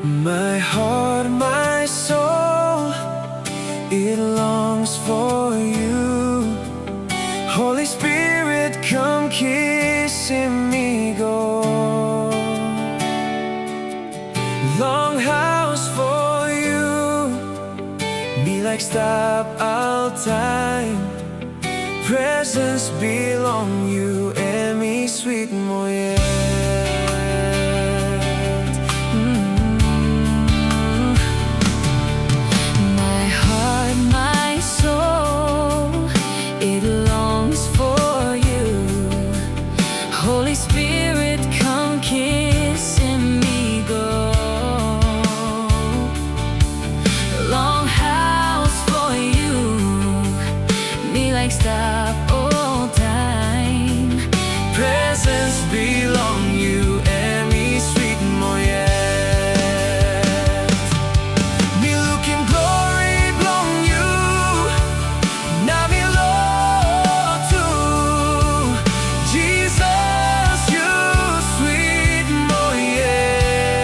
My heart, my soul, it longs for you. Holy Spirit, come kissing me go. Longhouse for you, be like stop all time. Presence belong you and me sweet moyet. My heart, my soul, it longs for you. Holy Spirit, come kissing me go. Longhouse for you, be like stop all time. Presence belong you and me sweet moyet. Me Lukim Glory Blong Yu, na me Lord too. Jesus, you sweet moyet.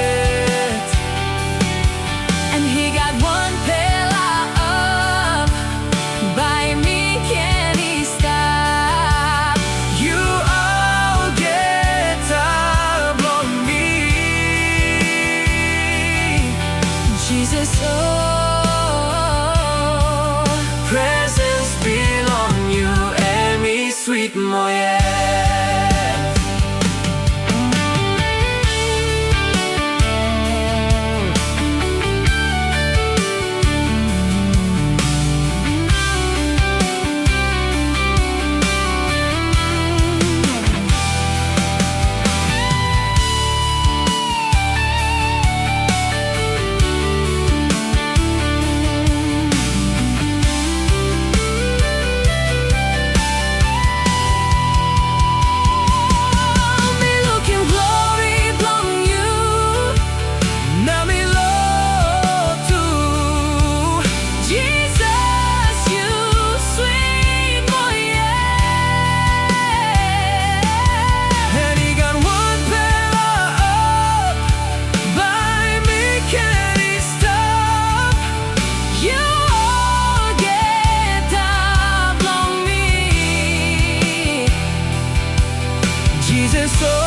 And he got one pillar up, by me can he stop? You all get up on me. Jesus, oh, Presence belong you and me sweet moyet. me Lukim Glory Blong Yu. Now me Lord too. Jesus, you sweet moyet. And he got one pillar up, by me can he stop? You all get up on me. Jesus, oh,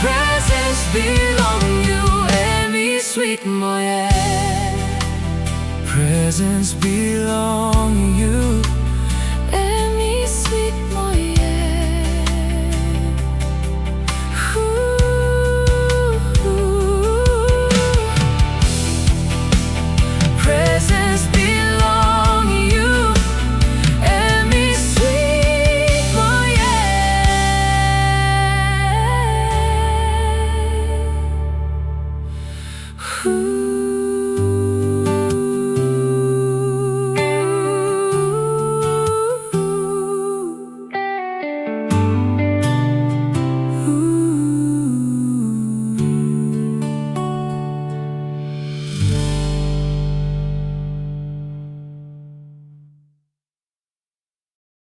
presence belong you and me sweet moyet. Presence belong you